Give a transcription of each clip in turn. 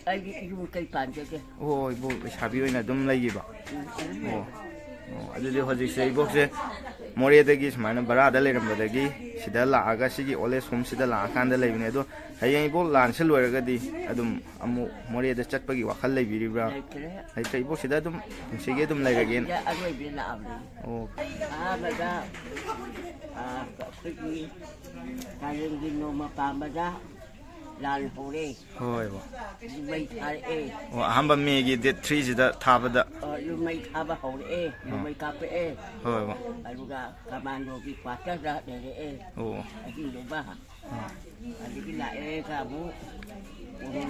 ꯑꯩꯒꯤ ꯌꯨꯝ ꯀꯩ ꯄꯥꯟꯖꯒꯦ ꯑꯣ ꯏꯕꯣꯛ ꯂꯩꯁꯥꯕꯤ ꯑꯣꯏꯅ ꯑꯗꯨꯝ ꯂꯩꯈꯤꯕ ꯑꯣ ꯑꯗꯨꯗꯤ ꯍꯧꯖꯤꯛꯁꯦ ꯏꯕꯣꯛꯁꯦ ꯃꯣꯔꯦꯗꯒꯤ ꯁꯨꯃꯥꯏꯅ ꯕꯔꯥꯗ ꯂꯩꯔꯝꯕꯗꯒꯤ ꯁꯤꯗ ꯂꯥꯛꯑꯒ ꯁꯤꯒꯤ ꯑꯣꯜ ꯑꯦꯖ ꯍꯣꯝꯁꯤꯗ ꯂꯥꯛꯑꯀꯥꯟꯗ ꯂꯩꯕꯅꯦ ꯑꯗꯣ ꯍꯌꯦꯡ ꯏꯕꯣꯛ ꯂꯥꯟꯁꯤ ꯂꯣꯏꯔꯒꯗꯤ ꯑꯗꯨꯝ ꯑꯃꯨꯛ ꯃꯣꯔꯦꯗ ꯆꯠꯄꯒꯤ ꯋꯥꯈꯜ ꯂꯩꯕꯤꯔꯤꯕ꯭ꯔꯥ ꯂꯩꯇ꯭ꯔꯦ ꯏꯕꯣꯛ ꯁꯤꯗ ꯑꯗꯨꯝ ꯄꯨꯟꯁꯤꯒꯤ ꯑꯗꯨꯝ ꯂꯩꯔꯒꯦꯅ ꯑꯔꯣꯏꯕ ꯂꯥꯛꯑꯕꯅꯤ ꯑꯣ ꯑꯍꯥꯟꯕꯗ ꯑꯩꯈꯣꯏꯒꯤ ꯀꯥꯂꯦꯟꯒꯤ ꯅꯣꯡꯃ ꯄꯥꯟꯕꯗ ꯂꯥꯟ ꯍꯧꯔꯦ ꯍꯣꯏ ꯃꯩ ꯊꯥꯔꯛꯑꯦ ꯑꯣ ꯑꯍꯥꯟꯕ ꯃꯦꯒꯤ ꯗꯦꯠ 3ꯁꯤꯗ ꯊꯥꯕꯗ ꯃꯩ ꯊꯥꯕ ꯍꯧꯔꯛꯑꯦ ꯃꯩ ꯀꯥꯞꯄꯛꯑꯦ ꯍꯣꯏ ꯑꯗꯨꯒ ꯀꯃꯥꯟꯗꯣꯒꯤ ꯀ꯭ꯋꯥꯇꯔꯗ ꯂꯩꯔꯛꯑꯦ ꯑꯣ ꯑꯍꯤꯡꯗꯨꯃ ꯑꯗꯒꯤ ꯂꯥꯛꯑꯦꯒ ꯑꯃꯨꯛ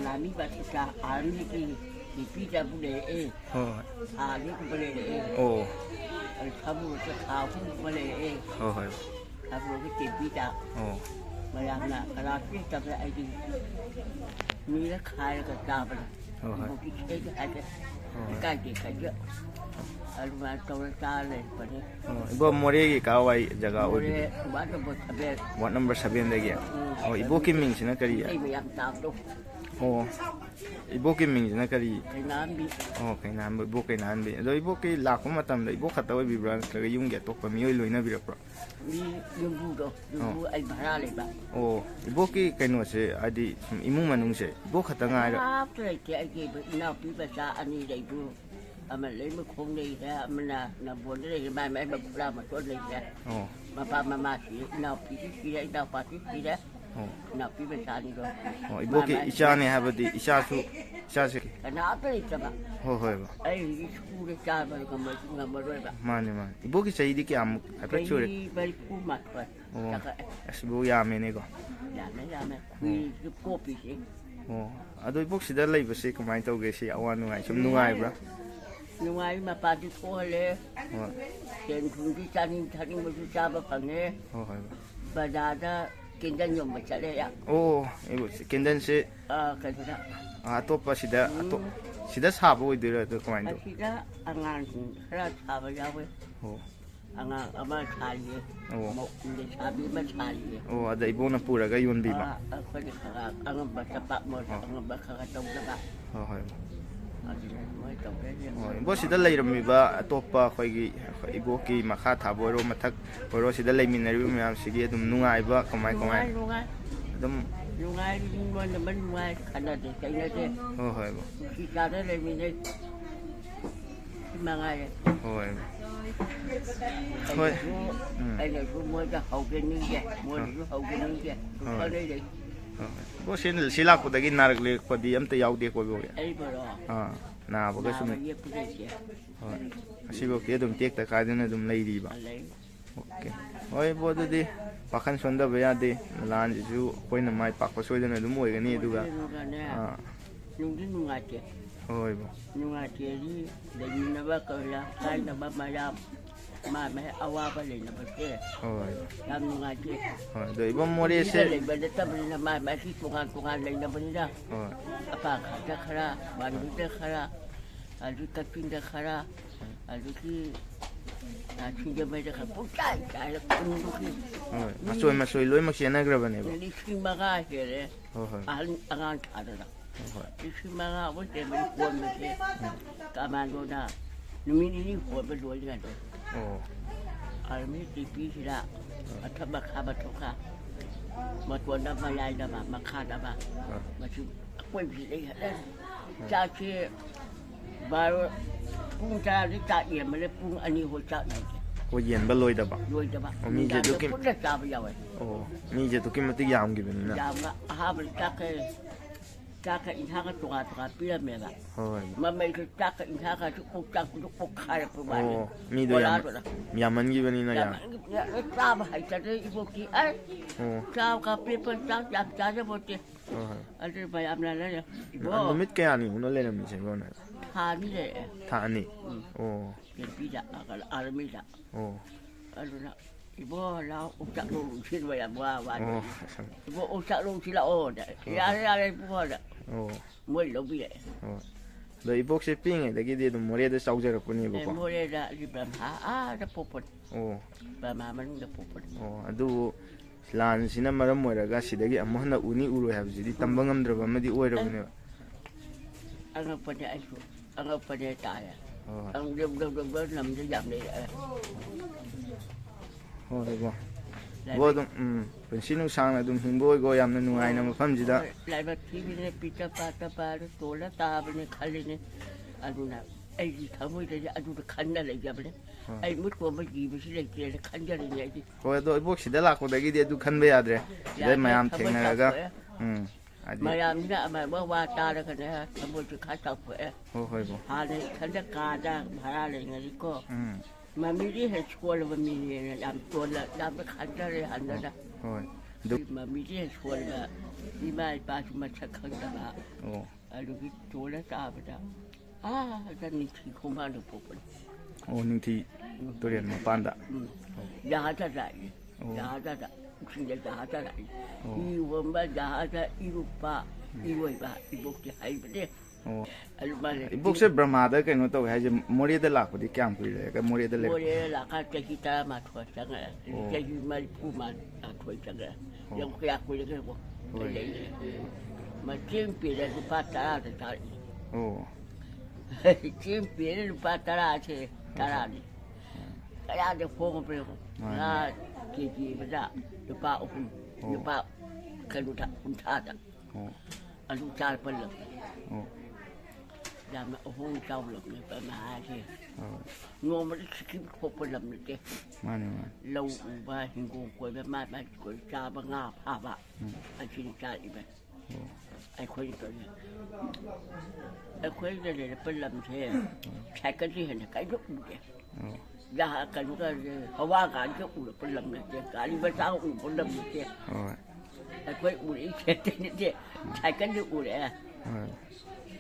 ꯂꯥꯟꯃꯤ ꯕꯥꯇꯤꯁꯇ ꯑꯥꯔꯃꯤꯒꯤ ꯅꯨꯄꯤꯗꯕꯨ ꯂꯩꯔꯛꯑꯦ ꯍꯣꯏ ꯊꯥ ꯑꯅꯤꯒꯨꯝꯕ ꯂꯩꯔꯛꯑꯦ ꯑꯣ ꯊꯥꯕꯨꯔꯗ ꯊꯥ ꯑꯍꯨꯝꯒꯨꯝꯕ ꯂꯩꯔꯛꯑꯦ ꯍꯣꯏ ꯍꯣꯏ ꯊꯥꯕꯨꯔꯒꯤ ꯇꯦꯝꯕꯤꯗ ꯑꯣ ꯃꯌꯥꯝꯅ ꯀꯅꯥꯁꯨ ꯑꯩꯗꯤ ꯃꯤꯅ ꯈꯥꯏꯔꯒ ꯆꯥꯕꯅꯤ ꯏꯕꯣꯛꯀꯤ ꯏꯁꯩꯒ ꯍꯥꯏꯗꯤ ꯏꯀꯥꯏꯗꯦ ꯈꯥꯏꯗꯦ ꯑꯗꯨꯃꯥꯏꯅ ꯇꯧꯔ ꯆꯥꯔ ꯂꯩꯔꯛꯄꯅꯤ ꯏꯕꯣꯛ ꯃꯣꯔꯦꯒꯤ ꯀꯥꯋꯥꯏ ꯖꯒꯥ ꯃꯣꯔꯦ ꯑꯣꯏꯕꯤꯗꯣ ꯋꯥꯔꯗ ꯅꯝꯕꯔ 7ꯗꯒꯤ ꯑꯣ ꯏꯕꯣꯛꯀꯤ ꯃꯤꯡꯁꯤꯅ ꯀꯔꯤ ꯏꯁꯩ ꯃꯌꯥꯝ ꯇꯥꯕꯗꯣ ꯑꯣ ꯏꯕꯣꯛꯀꯤ ꯃꯤꯡꯁꯤꯅ ꯀꯔꯤ ꯀꯩꯅꯥꯝꯕꯤ ꯑꯣ ꯀꯩꯅꯥꯟꯕ ꯏꯕꯣꯛ ꯀꯩꯅꯥꯟꯕꯤ ꯑꯗꯣ ꯏꯕꯣꯛꯀꯤ ꯂꯥꯛꯄ ꯃꯇꯝꯗ ꯏꯕꯣꯛ ꯈꯛꯇ ꯑꯣꯏꯕꯤꯕ꯭ꯔꯥ ꯅꯠꯇ꯭ꯔꯒ ꯌꯨꯝꯒꯤ ꯑꯇꯣꯞꯄ ꯃꯤꯑꯣꯏ ꯂꯣꯏꯅꯕꯤꯔꯛꯄ꯭ꯔꯥ ꯃꯤ ꯌꯨꯝꯕꯨꯗꯣ ꯌꯨꯝꯕꯨ ꯑꯩ ꯚꯔꯥ ꯂꯩꯕ ꯑꯣ ꯏꯕꯣꯛꯀꯤ ꯀꯩꯅꯣꯁꯦ ꯍꯥꯏꯗꯤ ꯁꯨꯝ ꯏꯃꯨꯡ ꯃꯅꯨꯡꯁꯦ ꯏꯕꯣꯛ ꯈꯛꯇ ꯉꯥꯏꯔ ꯀꯅꯥꯝꯇ ꯂꯩꯇꯦ ꯑꯩꯒꯤ ꯏꯅꯥꯎꯄꯤ ꯃꯆꯥ 2 ꯂꯩꯕꯨ ꯑꯃ ꯂꯩꯃꯈꯣꯡ ꯂꯩꯔꯦ ꯑꯃꯅ ꯅꯝꯕꯣꯜꯗ ꯂꯩꯔꯦ ꯃꯥꯏ ꯃꯥꯏ ꯃꯈꯨꯔꯥ ꯃꯇꯣꯟ ꯂꯩꯔꯦ ꯑꯣ ꯃꯄꯥ ꯃꯃꯥ ꯁꯤꯔꯦ ꯏꯅꯥꯎꯄꯤꯁꯨ ꯁꯤꯔꯦ ꯏꯅꯥꯎꯄꯥꯁꯨ ꯁꯤꯔꯦ ꯑꯣ ꯏꯅꯥꯎꯄꯤ ꯃꯆꯥꯅꯤꯗꯣ ꯑꯣ ꯏꯕꯣꯛꯀꯤ ꯏꯆꯥꯅꯦ ꯍꯥꯏꯕꯗꯤ ꯏꯆꯥꯁꯦ ꯀꯅꯥꯝꯇ ꯂꯩꯇꯕ ꯍꯣꯏ ꯍꯣꯏ ꯑꯩ ꯍꯧꯖꯤꯛ ꯁꯨꯔꯦ ꯆꯥꯕ ꯉꯝꯃꯔꯣꯏꯕ ꯃꯥꯅꯦ ꯏꯕꯣꯛꯀꯤ ꯆꯍꯤꯗꯤ ꯀꯌꯥꯃꯨꯛ ꯍꯥꯏꯐꯦꯠ ꯁꯨꯔꯦ ꯆꯍꯤ 42 ꯑꯣ ꯆꯥꯛꯀꯛꯑꯦ ꯑꯁ ꯏꯕꯣꯛ ꯌꯥꯝꯃꯦꯅꯦꯀꯣ ꯌꯥꯝꯃꯦ ꯍꯨꯏꯁꯨ ꯄꯣꯞꯄꯤꯁꯤ ꯑꯣ ꯑꯗꯣ ꯏꯕꯣꯛ ꯁꯤꯗ ꯂꯩꯕꯁꯦ ꯀꯃꯥꯏꯅ ꯇꯧꯒꯦ ꯁꯤ ꯑꯋꯥ ꯅꯨꯡꯉꯥꯏ ꯁꯨꯝ ꯅꯨꯡꯉꯥꯏꯕ꯭ꯔꯥ ꯅꯨꯡꯉꯥꯏ ꯃꯄꯥꯗꯤ ꯊꯣꯛꯍꯜꯂꯦ ꯍꯣꯏ ꯁꯦꯟ ꯊꯨꯝꯗꯤ ꯆꯥꯅꯤꯡ ꯊꯛꯅꯤꯡꯕꯁꯨ ꯆꯥꯕ ꯐꯪꯉꯦ ꯍꯣꯏ ꯍꯣꯏ ꯕꯖꯥꯔꯗ ꯀꯦꯟꯗꯜ ꯌꯣꯟꯕ ꯆꯠꯂꯦ ꯑꯣ ꯀꯦꯟꯗꯜꯁꯦ ꯀꯩꯅꯣꯗ ꯑꯇꯣꯞꯄ ꯁꯤꯗ ꯁꯥꯕ ꯑꯣꯏꯗꯣꯏꯔꯥ ꯑꯗꯣ ꯀꯃꯥꯏꯅ ꯇꯧ ꯑꯁꯤꯗ ꯑꯉꯥꯡꯁꯤꯡ ꯈꯔ ꯁꯥꯕ ꯌꯥꯎꯋꯦ ꯑꯣ ꯑꯉꯥꯡ ꯑꯃ ꯁꯥꯔꯤꯌꯦ ꯑꯣ ꯂꯩꯁꯥꯕꯤ ꯑꯃ ꯁꯥꯔꯤꯌꯦ ꯑꯣ ꯑꯗ ꯏꯕꯣꯛꯅ ꯄꯨꯔꯒ ꯌꯣꯟꯕꯤꯕ ꯑꯩꯈꯣꯏꯅ ꯈꯔ ꯑꯉꯝꯕ ꯆꯄꯥꯛ ꯑꯉꯝꯕ ꯈꯔ ꯇꯧꯗꯕ ꯍꯣꯏ ꯍꯣꯏ ꯑꯗꯨꯅ ꯑꯗꯨꯃꯥꯏꯅ ꯇꯧꯔꯦ ꯍꯣꯏ ꯏꯕꯣꯛ ꯁꯤꯗ ꯂꯩꯔꯝꯃꯤꯕ ꯑꯇꯣꯞꯄ ꯑꯩꯈꯣꯏꯒꯤ ꯏꯕꯣꯛꯀꯤ ꯃꯈꯥ ꯊꯥꯕ ꯑꯣꯏꯔꯣ ꯃꯊꯛ ꯑꯣꯏꯔꯣ ꯁꯤꯗ ꯂꯩꯃꯤꯟꯅꯔꯤꯕ ꯃꯌꯥꯝꯁꯤꯒꯤ ꯑꯗꯨꯝ ꯅꯨꯡꯉꯥꯏꯕ ꯀꯃꯥꯏ ꯅꯨꯡꯉꯥꯏ ꯑꯗꯨꯝ ꯅꯨꯡꯉꯥꯏ ꯂꯣꯏꯅꯃꯛ ꯅꯨꯡꯉꯥꯏ ꯈꯟꯅꯗꯦ ꯆꯩꯅꯗꯦ ꯍꯣꯏ ꯍꯣꯏ ꯅꯨꯡꯁꯤ ꯆꯥꯅ ꯂꯩꯃꯤꯟꯅꯩ ꯁꯤ ꯃꯉꯥꯏꯔꯦ ꯍꯣꯏ ꯍꯣꯏ ꯑꯩꯅꯁꯨ ꯃꯣꯏꯗ ꯍꯧꯒꯅꯤꯡꯗꯦ ꯃꯣꯏꯅꯁꯨ ꯍꯧꯒꯅꯤꯡꯗꯦ ꯄꯪꯂꯩ ꯂꯩ ꯏꯕꯣꯛ ꯁꯤ ꯂꯥꯛꯄꯗꯒꯤ ꯅꯥꯔꯛꯄꯗꯤ ꯑꯝꯇ ꯌꯥꯎꯗꯦꯀꯣ ꯏꯕꯣꯛ ꯑꯩꯕꯨꯔꯣ ꯅꯥꯕꯒ ꯁꯨꯝ ꯌꯦꯛꯄ ꯂꯩꯇꯦ ꯍꯣꯏ ꯑꯁꯤꯐꯧꯗꯤ ꯑꯗꯨꯝ ꯇꯦꯛꯇ ꯀꯥꯏꯗꯅ ꯑꯗꯨꯝ ꯂꯩꯔꯤꯕ ꯑꯣꯀꯦ ꯍꯣꯏ ꯏꯕꯣꯛ ꯑꯗꯨꯗꯤ ꯋꯥꯈꯜ ꯁꯣꯟꯊꯕ ꯌꯥꯗꯦ ꯂꯥꯟꯁꯤꯁꯨ ꯑꯩꯈꯣꯏꯅ ꯃꯥꯏ ꯄꯥꯛꯄ ꯁꯣꯏꯗꯅ ꯑꯗꯨꯝ ꯑꯣꯏꯒꯅꯤ ꯑꯗꯨꯒ ꯅꯨꯡꯗꯤ ꯅꯨꯡꯉꯥꯏꯇꯦ ꯍꯣꯏ ꯏꯕꯣꯛ ꯅꯨꯡꯉꯥꯏꯇꯦꯗꯤ ꯂꯩꯃꯤꯟꯅꯕ ꯀꯌꯥ ꯀꯥꯏꯅꯕ ꯃꯌꯥꯝ ꯃꯥꯏ ꯑꯋꯥꯕ ꯂꯩꯅꯕꯁꯦ ꯍꯣꯏ ꯌꯥꯝ ꯅꯨꯡꯉꯥꯏꯇꯦ ꯍꯣꯏ ꯑꯗꯣ ꯏꯕꯣꯛ ꯃꯣꯔꯦꯁꯦ ꯂꯩꯕ ꯅꯠꯇꯕꯅꯤꯅ ꯃꯥꯏ ꯇꯣꯉꯥꯟ ꯂꯩꯅꯕꯅꯤꯅ ꯍꯣꯏ ꯑꯄꯥꯈꯥꯗ ꯈꯔ ꯃꯥꯟꯕꯤꯗ ꯈꯔ ꯑꯗꯨ ꯀꯛꯆꯤꯡꯗ ꯈꯔ ꯑꯗꯨꯒꯤ ꯁꯤꯡꯖꯃꯩꯗ ꯈꯔ ꯄꯨꯡꯆꯥꯏ ꯆꯥꯏꯔ ꯈꯨꯟꯗꯨꯒꯤ ꯍꯣꯏ ꯃꯆꯣꯏ ꯂꯣꯏꯅꯃꯛ ꯆꯦꯟꯅꯈ꯭ꯔꯕꯅꯦꯕ 5,000 ꯍꯦꯜꯂꯦ ꯍꯣꯏ ꯍꯣꯏ ꯑꯉꯥꯡ ꯊꯥꯗꯅ ꯍꯣꯏ 5,000 ꯑꯃꯨꯛ ꯆꯦꯟꯕꯗꯤ ꯀꯣꯟꯕꯁꯦ ꯀꯃꯥꯟꯗꯣꯅ ꯅꯨꯃꯤꯠ 2 ꯍꯣꯟꯕ ꯂꯣꯏꯅꯉꯥꯏꯗꯣ ꯑꯣ ꯑꯥꯔꯃꯤ ꯇꯤꯄꯤꯁꯤꯗ ꯃꯊꯛ ꯃꯈꯥ ꯃꯊꯛꯀ ꯃꯇꯣꯟꯗ ꯃꯌꯥꯏꯗꯕ ꯃꯈꯥꯗꯕ ꯃꯁꯤ ꯑꯀꯣꯏꯕꯁꯤ ꯂꯩꯍꯜꯂꯦ ꯆꯥꯛꯁꯤ ꯄꯨꯡ 10ꯗꯤ ꯆꯥꯛ ꯌꯦꯟꯕꯅꯦ ꯄꯨꯡ 2 ꯍꯣꯏ ꯆꯥꯛ ꯂꯩꯇꯦ ꯍꯣꯏ ꯌꯦꯟꯕ ꯂꯣꯏꯗꯕ ꯃꯤꯁꯦ ꯑꯗꯨꯛꯀꯤ ꯄꯨꯟꯅ ꯆꯥꯕ ꯌꯥꯎꯋꯦ ꯃꯤꯁꯦ ꯑꯗꯨꯛꯀꯤ ꯃꯇꯤꯛ ꯌꯥꯝꯈꯤꯕꯅꯤꯅ ꯌꯥꯝꯅ ꯑꯍꯥꯟꯕꯗ ꯆꯥꯛꯀ ꯏꯟꯁꯥꯡꯒ ꯇꯣꯉꯥꯟ ꯄꯤꯔꯝꯃꯦꯕ ꯍꯣꯏ ꯃꯃꯩꯁꯨ ꯆꯥꯛꯀ ꯏꯟꯁꯥꯡꯒꯁꯨ ꯆꯥꯛꯄꯗꯨ ꯄꯣꯛꯈꯥꯏꯔꯛꯄ ꯃꯥꯜꯂꯦ ꯃꯤꯗꯣ ꯌꯥꯝꯃꯟꯈꯤꯕꯅꯤꯅ ꯆꯥꯕ ꯍꯩꯇꯗꯦ ꯏꯕꯣꯛꯇꯤ ꯆꯥꯕ ꯄꯦꯠꯄ ꯆꯥꯛ ꯌꯥꯝ ꯆꯥꯖꯕꯣꯠꯇꯦ ꯑꯗꯨ ꯃꯌꯥꯝꯅ ꯂꯩꯔꯦ ꯅꯨꯃꯤꯠ ꯀꯌꯥꯅꯤꯃꯨꯛꯅ ꯂꯩꯔꯝꯃꯤꯁꯦ ꯏꯕꯣꯛꯅ ꯊꯥ 2 ꯂꯩꯔꯛꯑꯦ ꯊꯥ 2 ꯑꯣ ꯀꯦꯝꯄꯤꯗ ꯑꯥꯔꯃꯤꯗ ꯑꯣ ꯑꯗꯨꯅ ꯏꯕꯣ ꯂꯥꯛꯑꯣ ꯑꯣꯛꯆꯥꯛ ꯂꯧꯔꯨꯁꯤ ꯃꯌꯥꯝ ꯋꯥꯅꯤ 이거 옥사롱지라 야래 부어라 뭘 넣어비래 너 이복시 삥에다기디 좀 모래도 싸우저럭군이고 모래다 리밤 다 뽀뽀 바마만도 뽀뽀 ꯑꯗꯨ ꯂꯥꯟꯁꯤꯅ ꯃꯔꯝ ꯑꯣꯏꯔꯒ ꯁꯤꯗꯒꯤ ꯑꯃꯨꯛ ꯍꯟꯅ ꯎꯅꯤ ꯎꯔꯣꯏ ꯍꯥꯏꯕꯁꯤꯗꯤ ꯇꯝꯕ ꯉꯝꯗ꯭ꯔꯕ ꯑꯃꯗꯤ ꯑꯣꯏꯔꯕꯅꯦꯕ angapanya itu angapanya taya โอ้ ang dem namจะยำเลย โอ้ยบ่ต้องเป็นสิ่งสร้างนะดุมหิงบ่ก็ยามนั้นหน่วยนะมาฟังจิตา หลายบางทีเนี่ยปิดตาตัวละตาเป็นคันเลยเนี่ยอันนั้นไอ้ที่ทำให้ได้อันนั้นคันอะไรอย่างเงี้ยไอ้มุดตัวมันยีไม่ใช่เลยเกลียดคันอะไรเนี่ยที่ โอ้ยตัวพวกสิได้หลักคนได้กี่เดียวดูคันไปยาดเลยได้มายามเทงนะก็มายามนี่มาว่าตาแล้วกันนะทำให้จะขาดตับเผย โอ้ยบ่ หาเลยคันจะกาจ้างหาอะไรเงี้ยก็มันไม่ได้เห็นชัวร์เลยมันมีเนี่ยดำตัวละดำไปคันได้เลยหันแล้วนะ โอ้ยดู มันไม่ได้ชัวร์เลยที่บ้านป้าชุมาชักขันตา โอ้ อันนี้ตัวละตาไปจ้าจะนี่ที่คงมาดูปุ๊บ โอ้นึงที่ตัวเรียนมาปานดะ ยาจะได้ยาจะได้สิ่งยาจะได้อีวันบ้านยาจะอีรูปะอีรวยปะอีบุกจะให้ไปเนี่ย โอ้ อันนั้น บุกเสบรมาได้กันโน้ตเอาให้จะมอรีได้หลักพอดีแก้มคุยเลยก็มอรีได้เลย โมเดลหลักการจะกิตามาถอยจังเลยจะยืมมาผู้มาถอยจังเลยยังอยากคุยกันว่ามาจิ้มปีเลยลูกป้าตาจะตาย โอ้ จิ้มปีเลยลูกป้าตาเชตานี่ก็อยากจะฟ้องไปน่าเกี่ยไม่ได้ลูกป้าอุ้มลูกป้าเคยรู้ทักคุณชาติ โอ้ อันลูกชาติเป็นหลัก โอ้ ยามโอ้โหเจ้าหลักเลยไปมาเช่ โอ้ งงมันคิดพบเป็นลำเลยเจ้ มาเนี่ยมา เราว่าหิงกงกวยแบบมากวยจ้าบางาภาพอ่ะไอ้ชิ้นจ้าอีกแบบไอ้คนตัวนี้ไอ้คนตัวนี้เป็นลำเช่ใช้กันที่เห็นใครยกมือเจ้ โอ้ ยากันก็เขาว่าการยกมือเป็นลำเลยเจ้การที่ภาษาอุ่นเป็นลำเลยเจ้ โอ้ย ไอ้คนอุ่นอีเช่เนี่ยเจ้ใช้กันที่อุ่นเลย โอ้ย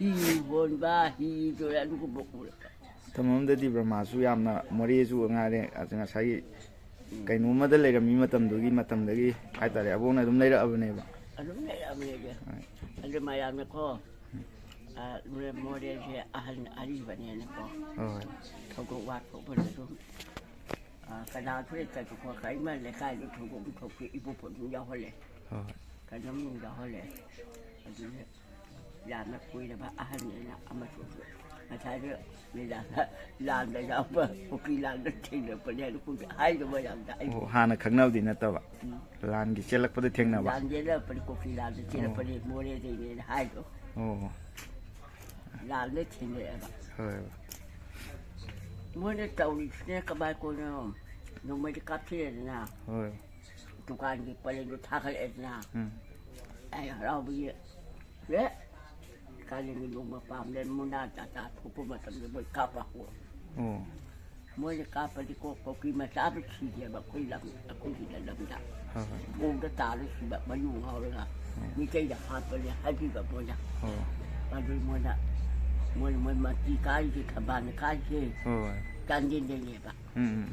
ฮีบนบ้าฮีตัวนั้นก็บอกอุ่น ทำไมมันได้ดีประมาณสุยามนะมอรีสุงานเนี่ยอาจจะใช้กันนู้นมาได้เลยมีมาทำดูกี่มาทำดูกี่ไอ้ตาเรียบงนะตุ้มเลยละอันนี้บ้าง อันนั้นไม่เอาเลยเจ้อันนี้มายามเนี่ยก็เรื่องโมเดลเช่อาลีแบบนี้นะก็ โอ้ย เขาก็วาดเขาเป็นรูปกระดาษเพื่อจะถูกว่าใครมาเลยใครจะถูกอีบุพผลยาวเลย โอ้ย กันน้ำมึงยาวเลยอันนี้ยามมาคุยนะว่าอาหารเนี่ยนะเอามาช่วยมาใช้เรื่องนี่ละลานได้แล้วว่าพวกกีฬาได้ทิ้งเลยประเดี๋ยวคุณจะให้ก็ไม่ยอมได้ โอ้หานะข้างนอกดีนะตัวลานกี่เชลักพอดีเทียงนะบ้า ลานเยอะแล้วเป็นพวกกีฬาได้ทิ้งเลยประเดี๋ยวโมเดลที่นี่ให้ก็ โอ้ ลานได้ทิ้งเลยแบบ เฮ้ย เมื่อได้เต่าเนี่ยกระบายคนน้องน้องไม่ได้กลับที่เลยนะ เฮ้ย ทุกการที่ไปเรียนท่าเขาเอ็ดนะไอ้เราไปเยอะเนี่ยการเรียนลงมาปามเล่นมุนาจ่าทุกคนมาทำเลยไม่กลับหัว โอ้ เมื่อจะกลับไปที่ก็กินมาซาไปขี้เกียจแบบคุยลำคุยที่ลำดับ เฮ้ย กูจะตาเลยแบบมาอยู่เขาเลยนะมีใจอยากพาไปเลยให้พี่แบบมันนะ โอ้ มาดูมันนะมันมาจีกายที่ขบานกายที่ โอ้ย การเย็นเนี่ยปะ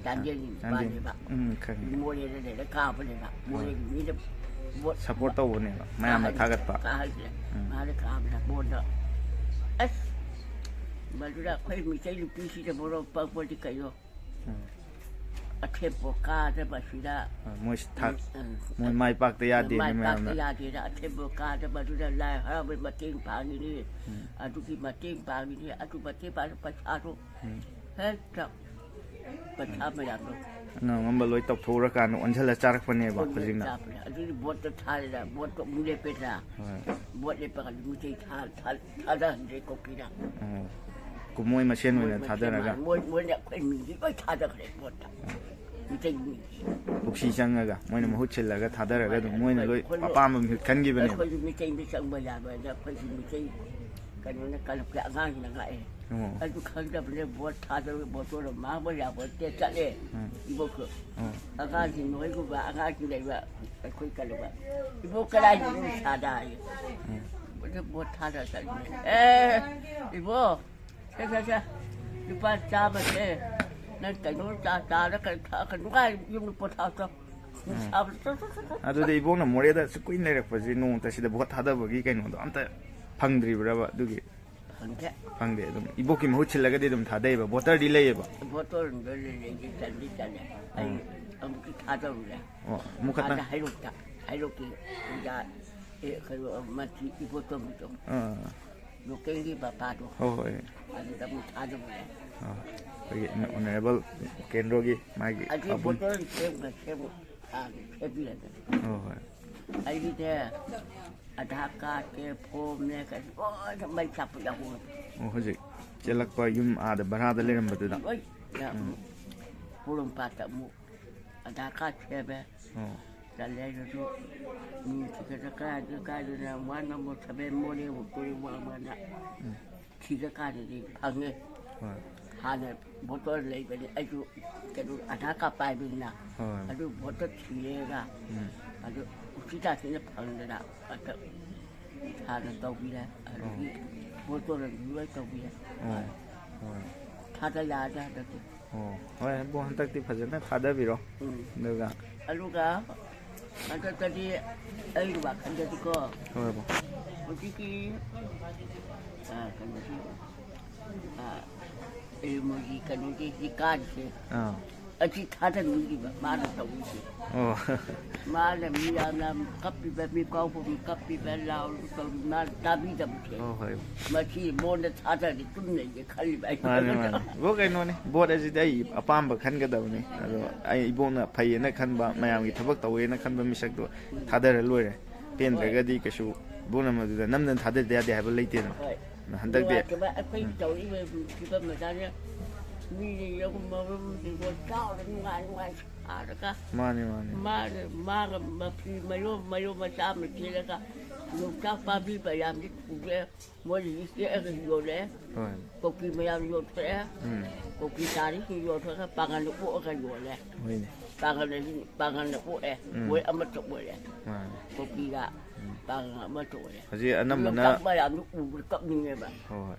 การเย็นบ้านเนี่ยปะ ครับ โมเดลเนี่ยได้ข้าวไปเลยปะโมเดลนี้จะ support ตัวเนี่ยไม่เอามาทักกันปะ ข้าวเลยมาได้ข้าวนะบนเนาะเอ๊ะมาดูนะค่อยมีใจลูกพี่ที่จะบอกเราปังปนที่ไกลอยู่อาเทปกาจะมาสิละ มวยทักมวยไม้ปักตยาดีนี่ไม่ ปั เอา ก นะ ยาดีนะอาเทปกาจะมาดูนะลายเราเป็นมาเต็งปางนี่อาทุกิมาเต็งปางนี่อาทุมาเต็งปางประชาชนเฮ้ยจับประชาไม่ได้หรอก น้องมันบลอยตบทูรกันอันเชลจาร์กคนนี้บอกจริงนะ อันนี้บวชจะทายนะบวชก็มึงได้เป็นนะบวชได้ประกันมึงจะทาได้เด็กก็กินนะ กูมวยมาเช่นวันนี้ท่าเดินอะไรกัน มวยเนี่ยคนมีที่ไม่ทาได้เลยบวชมีใจมี บุกชีจังอะไรกันมวยเนี่ยมาหุ่นเชลอะไรกันท่าเดินอะไรกันมวยเนี่ยเลยป้ามันขันกี่เป็นเนี่ย คนมีใจมีสังเวียนแบบนี้คนมีใจกันวันนี้การเปลี่ยนงานยังไงไอ้ทุกครั้งจะเป็นบวชทาได้บวชตัวเรามาบวชอยากบวชเตะจัดเลยอีพวกคืออาการที่น้อยกูว่าอาการที่ไหนว่าไปคุยกันเลยว่าอีพวกก็ได้ยังทาได้บวชบวชทาได้สักอีพวกใช่อีป้าจ้ามาเช่นั่นแต่นู้นจ้าแล้วกันนู้นก็ยุ่งปวดเท้าจ้ะอ่ะตัวเดียวพวกนั้นมวยได้สกุลเนี่ยพอจีนู่นแต่สิเดบวชท่าเดินบกี้กันนู่นอันแต่พังดรีบระบาดดูกี่พังเดียดอีบุกิมหุ่นเชลก็ได้ดมท่าเดินแบบบวชได้ดีเลยแบบ บวชตัวเลยจันเนี่ยไอ้มุกท่าตัวเลย อ๋อมุขตั้ง ให้ลูกที่ยาคือมาที่อีพวกตัวมุกตัว อยู่เก่งที่ป้าป้าดู โอ้ย อันนี้ต้องมีท่าดูเลย ꯑꯩꯈꯣꯏꯒꯤ ꯑꯣꯅꯔꯦꯕꯜ ꯀꯦꯟꯗ꯭ꯔꯒꯤ ꯃꯥꯒꯤ อันที่บุตรเช็คเช็คเช็คเลย ꯍꯣꯏ ꯍꯣꯏ ไอ้ที่เนี่ยอาဓာกาเก็บโฟมเนี่ยกันโอ้ยทำไมจับไปอย่างนี้ โอ้ ꯍꯧꯖꯤꯛ ꯆꯦꯜꯂꯛꯄ ꯌꯨꯝ ꯑꯥꯗ ꯚꯔꯥꯗ ꯂꯩꯔꯝꯕꯗꯨꯗ เฮ้ยเนี่ยผู้ลงปาตะมุอาဓာกาเช็คไป ꯑꯣ แต่แล้วก็มีที่จะกล้าจะกล้าดูนะวันนั้นมันจะเป็นโมเดลตัวว่ามันนะที่จะกล้าจะดีพังเนี่ย ꯍꯣꯏ หาเนี่ยบทตัวเลยไปเนี่ยไอ้ดูแกดูอาဓာกาไปเป็นนะ ꯍꯣꯏ ไอ้ดูบทตัวทีเลยก็ไอ้ดูที่จะที่จะพังเลยนะไอ้ดูหาเนี่ยตัวพี่นะไอ้ดูบทตัวเนี่ยด้วยตัวพี่นะ ꯑꯣ ꯍꯣꯏ ถ้าจะยาจะได้ ꯑꯣ ꯍꯣꯏ ꯕꯣ ꯍꯟꯗꯛꯇꯤ ꯐꯖꯅ ꯊꯥꯗꯕꯤꯔꯣ ꯑꯗꯨꯒ อาลูกอ่ะมันก็จะดีไอ้ลูกอ่ะคันจะดีก็ ꯍꯣꯏ ꯕꯣ วันที่กันที่มือกันที่การเสีย อ่า อาทิตย์ท่าจะรู้ดีแบบมาแล้วต้องดี โอ้ มาแล้วมีอะไรกับปีแบบมีกองผมกับปีแบบเราต้องมาตามที่จำเป็น โอ้เฮ้ย มาที่โมนท่าจะดีตุ้นเนี่ยจะขันไป ꯃꯥꯅꯤ ꯕꯣ ꯀꯩꯅꯣꯅꯤ ꯕꯣꯠ ꯑꯁꯤꯗꯤ ꯑꯩ ꯑꯄꯥꯝꯕ ꯈꯟꯒꯗꯕꯅꯤ ꯑꯗꯣ ꯑꯩ ꯏꯕꯣꯛꯅ ꯐꯩꯌꯦꯅ ꯈꯟꯕ ꯃꯌꯥꯝꯒꯤ ꯊꯕꯛ ꯇꯧꯋꯦꯅ ꯈꯟꯕ ꯃꯤꯁꯛꯇꯣ ꯊꯥꯗꯔ ꯂꯣꯏꯔꯦ ꯄꯦꯟꯗ꯭ꯔꯒꯗꯤ ꯀꯩꯁꯨ ꯏꯕꯣꯛꯅ ꯃꯗꯨꯗ ꯅꯝꯗꯅ ꯊꯥꯗꯗ ꯌꯥꯗꯦ ꯍꯥꯏꯕ ꯂꯩꯇꯦꯗꯅ ꯍꯟꯗꯛꯇꯤ ไปเจ้าอีเวนที่บ้านมาเนี่ยมีเยอะมาเป็นคนเจ้าเป็นงานอะไรก็ ꯃꯥꯅꯤ ꯃꯥꯅꯤ มาพี่มาโยมาจ้ามาทีแล้วก็ลูกเจ้าป้าพี่พยายามที่ถูกแล้วมัวหลีเสียกันอยู่แล้ว ꯍꯣꯏ ก็กินพยายามโยนแผล อืม ก็กินตาที่คือโยนแผลก็ปังกันลูกอ้กันอยู่แล้ว ꯍꯣꯏꯅꯦ ปังกันลูกอ้เว้ยเอามาจบเลย ꯃꯥꯅꯤ ก็กินละปังมาจบเลย ꯍꯧꯖꯤꯛ ꯑꯅꯝꯕꯅ พยายามลูกอุ้กับยังไงบ้าง ꯍꯣꯏ ꯍꯣꯏ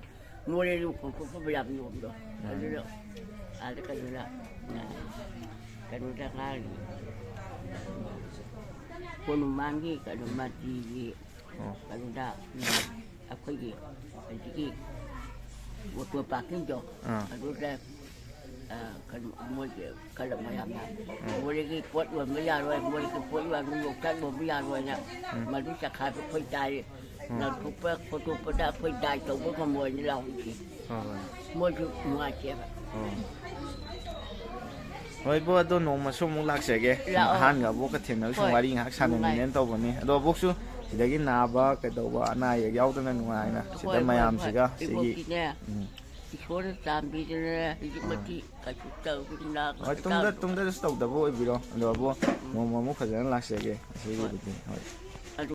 มัวเลยลูกก็พยายามโยนด้วยอันนี้แล้วอะไรกันอยู่ละกันอยู่ทางล่างคนมันกี่กันมาจีกี่ อ๋อ kalau dah apa lagi lagi waktu pakai jo kalau dah kalau macam boleh lagi buat buat bayar boleh buat buat bukan buat bayar banyak malu cakap apa cari nak kupak foto pada apa cari tu bukan buat ni lah ini ဟုတ် mau tu mau aja ဟိုဘို့တော့နိုမဆုမလာဆက်ကေဟန်ကဘို့ကတင်နော်စဝါရီငါဆန်နေနေတော့ဘနေအဲ့တော့ဘုတ်စုဒီတကင်းနာဘာကတော့အနာရရောက်တဲ့နွားနာစစ်တမယမ်စီကစီကြီး ဒီခေါ်တဲ့တမ်းပြီးတယ်ဒီမတိကချူတောက်ပြီးနာ ဟိုတုံးတဲ့စတော့တော့ဘို့ပြီးတော့အဲ့တော့ဘို့မမခဇန်လာဆက်ကေစီကြီးဟုတ်